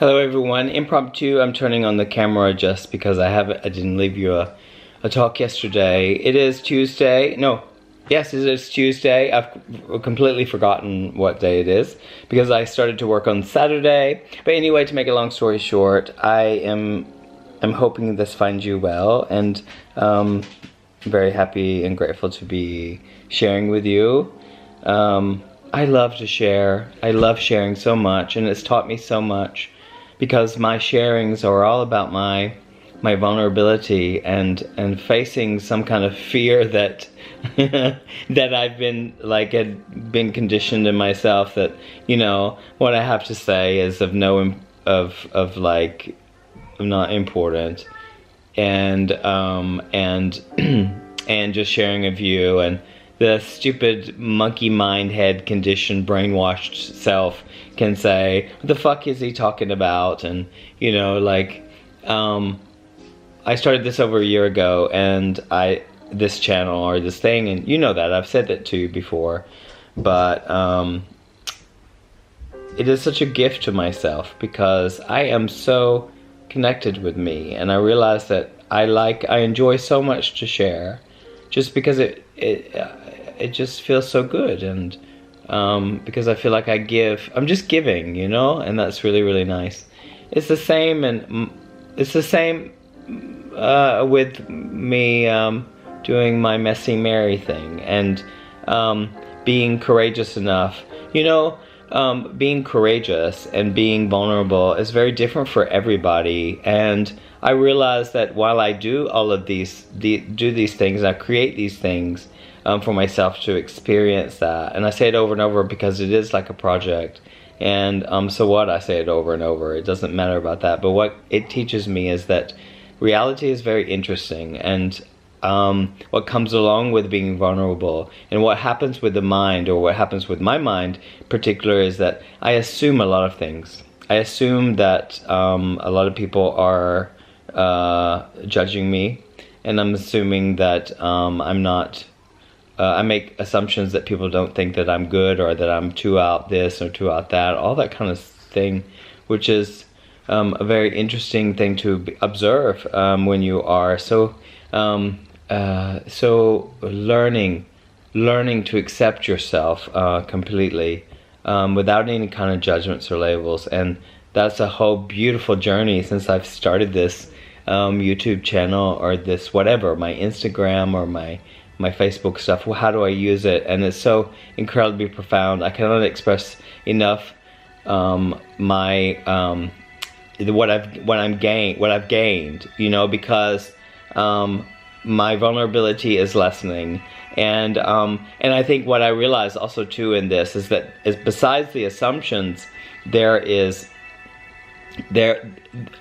Hello everyone, impromptu. I'm turning on the camera just because I didn't leave you a talk yesterday. It is Tuesday. No, yes, it is Tuesday. I've completely forgotten what day it is because I started to work on Saturday. But anyway, to make a long story short, I'm hoping this finds you well, and I'm very happy and grateful to be sharing with you. I love to share. I love sharing so much, and it's taught me so much, because my sharings are all about my vulnerability and facing some kind of fear that that I've been had been conditioned in myself, that what I have to say is of not important, and and just sharing a view, and the stupid monkey mind head conditioned brainwashed self can say, what the fuck is he talking about? And I started this over a year ago, and this channel or this thing, and that I've said that to you before, but it is such a gift to myself because I am so connected with me, and I realize that I enjoy so much to share, just because it just feels so good, and because I feel like I'm just giving, and that's really, really nice. It's the same, with me doing my Messy Mary thing, and being courageous enough. Being courageous and being vulnerable is very different for everybody, and I realize that while I do all of these things, I create these things for myself to experience that, and I say it over and over because it is like a project, and so what, I say it over and over, it doesn't matter about that, but what it teaches me is that reality is very interesting, and what comes along with being vulnerable, and what happens with the mind, or what happens with my mind in particular, is that I assume a lot of things. I assume that a lot of people are judging me, and I'm assuming that I'm not. I make assumptions that people don't think that I'm good, or that I'm too out this or too out that, all that kind of thing, which is a very interesting thing to observe when you are so learning to accept yourself completely, without any kind of judgments or labels. And that's a whole beautiful journey since I've started this YouTube channel, or this whatever, my Instagram or my Facebook stuff. Well, how do I use it? And it's so incredibly profound. I cannot express enough what I've gained, because my vulnerability is lessening, and I think what I realize also too in this is that besides the assumptions, there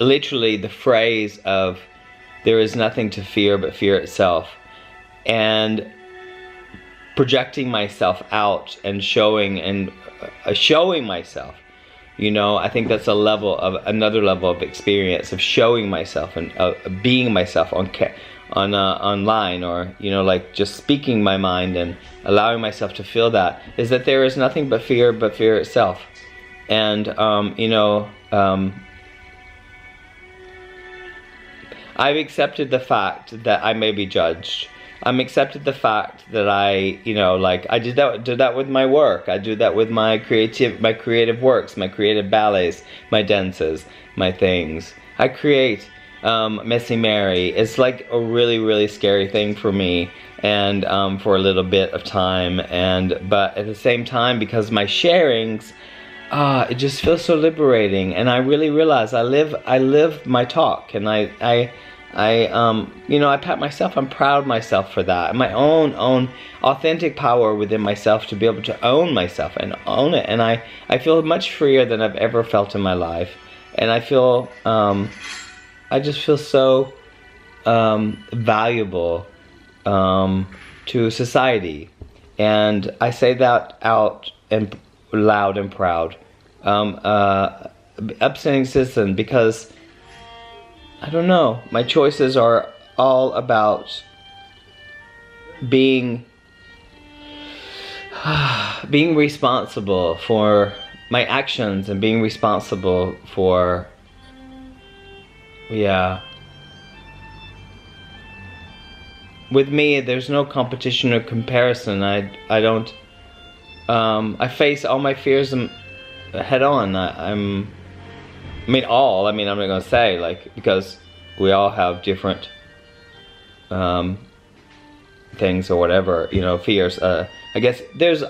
literally the phrase of there is nothing to fear but fear itself, and projecting myself out and showing myself. I think that's another level of experience of showing myself and being myself online, or just speaking my mind and allowing myself to feel that, is that there is nothing but fear itself. And I've accepted the fact that I may be judged. I'm accepted the fact that I did that with my work. I do that with my creative works, my creative ballets, my dances, my things. I create Messy Mary. It's like a really, really scary thing for me, and for a little bit of time, but at the same time, because my sharings, it just feels so liberating, and I really realize I live my talk, and I pat myself. I'm proud of myself for that. My own authentic power within myself to be able to own myself and own it. And I feel much freer than I've ever felt in my life. And I feel, I just feel so valuable to society. And I say that out and loud and proud. Upstanding citizen, because I don't know, my choices are all about being responsible for my actions and being responsible for, yeah. With me, there's no competition or comparison. I don't, I face all my fears head on. I mean, I'm not gonna say, like, because we all have different things or whatever, you know, fears. I guess there's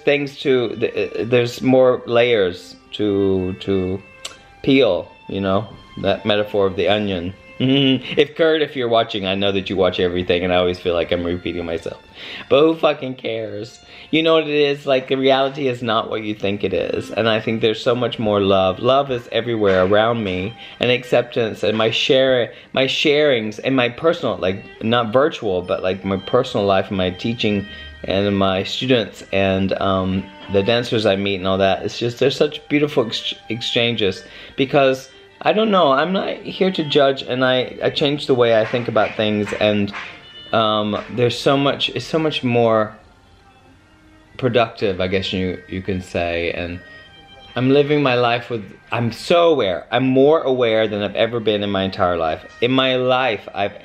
things there's more layers to peel, you know, that metaphor of the onion. If you're watching, I know that you watch everything, and I always feel like I'm repeating myself. But who fucking cares? You know what it is? Like, the reality is not what you think it is. And I think there's so much more love. Love is everywhere around me, and acceptance, and my sharings, and my personal, like, not virtual, but like my personal life, and my teaching, and my students, and the dancers I meet and all that. It's just, there's such beautiful exchanges, because I don't know, I'm not here to judge, and I changed the way I think about things, and it's so much more productive, I guess you can say, and I'm living my life I'm so aware. I'm more aware than I've ever been in my entire life. In my life, I've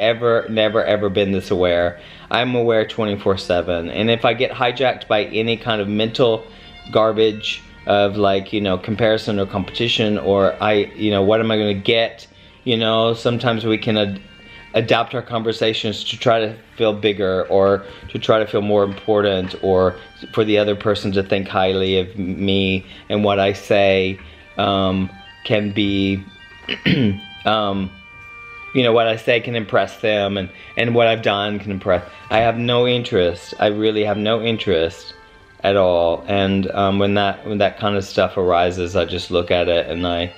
never ever been this aware. I'm aware 24/7, and if I get hijacked by any kind of mental garbage of, like, you know, comparison or competition, or what am I going to get, you know, sometimes we can adapt our conversations to try to feel bigger, or to try to feel more important, or for the other person to think highly of me, and what I say can be what I say can impress them, and what I've done can impress. I have no interest. I really have no interest at all. And when that kind of stuff arises, I just look at it, and I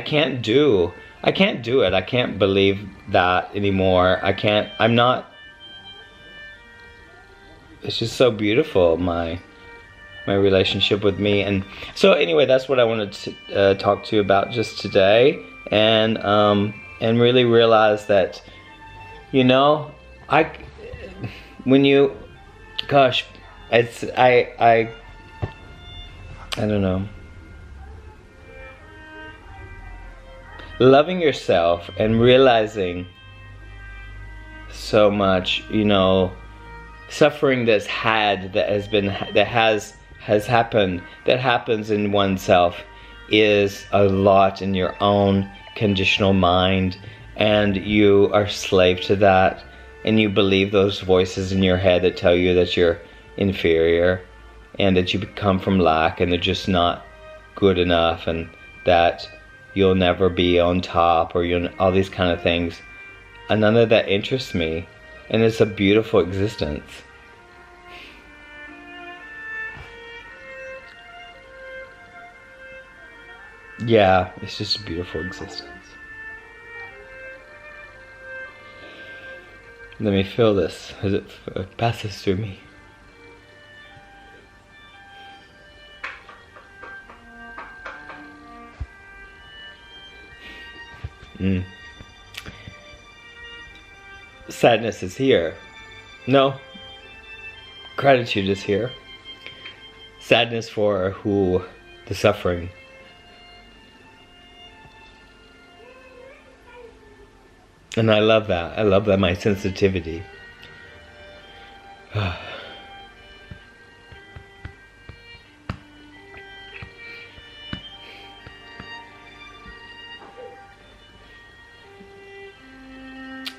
can't do it. I can't believe that anymore. I'm not. It's just so beautiful, my relationship with me. And so anyway, that's what I wanted to talk to you about just today, and really realize that, you know, I don't know. Loving yourself and realizing so much, you know, suffering that happens in oneself is a lot in your own conditional mind, and you are slave to that, and you believe those voices in your head that tell you that you're inferior, and that you come from lack, and they're just not good enough, and that you'll never be on top, or all these kind of things. And none of that interests me, and it's a beautiful existence. Yeah, it's just a beautiful existence. Let me feel this as it passes through me. Sadness is here. No. Gratitude is here. Sadness for the suffering. And I love that. I love that, my sensitivity.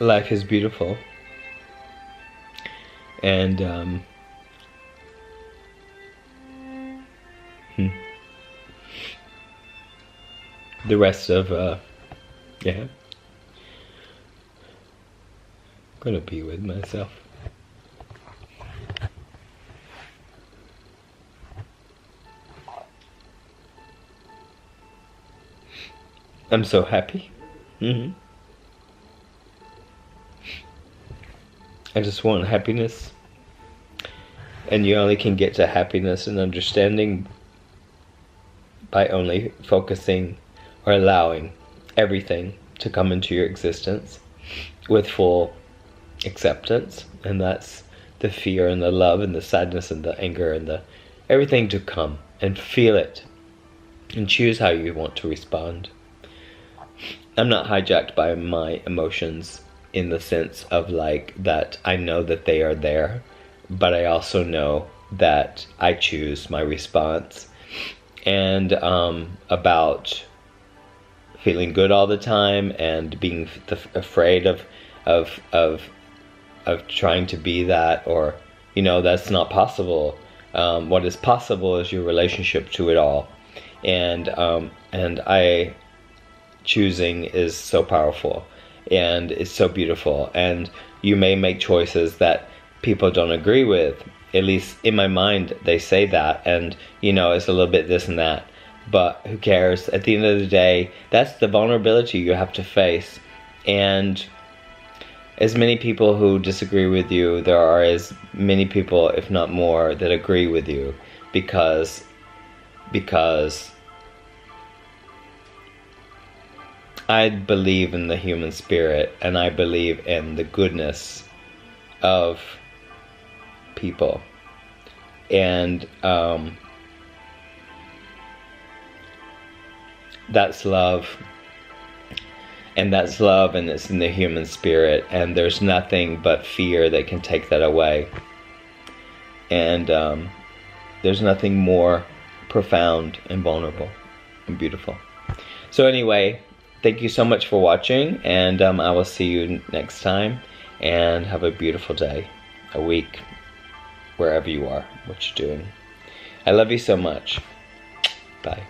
Life is beautiful. And the rest of yeah, I'm gonna be with myself. I'm so happy. I just want happiness, and you only can get to happiness and understanding by only focusing or allowing everything to come into your existence with full acceptance. And that's the fear and the love and the sadness and the anger and the everything to come, and feel it and choose how you want to respond. I'm not hijacked by my emotions in the sense of like that I know that they are there, but I also know that I choose my response. And about feeling good all the time and being afraid of trying to be that, or that's not possible. What is possible is your relationship to it all, and I choosing is so powerful and it's so beautiful. And you may make choices that people don't agree with. At least in my mind, they say that, and it's a little bit this and that. But who cares? At the end of the day, that's the vulnerability you have to face. And as many people who disagree with you, there are as many people, if not more, that agree with you, because I believe in the human spirit, and I believe in the goodness of people. And that's love. And that's love, and it's in the human spirit, and there's nothing but fear that can take that away. And there's nothing more profound and vulnerable and beautiful. So anyway, thank you so much for watching, and I will see you next time, and have a beautiful day, a week, wherever you are, what you're doing. I love you so much. Bye.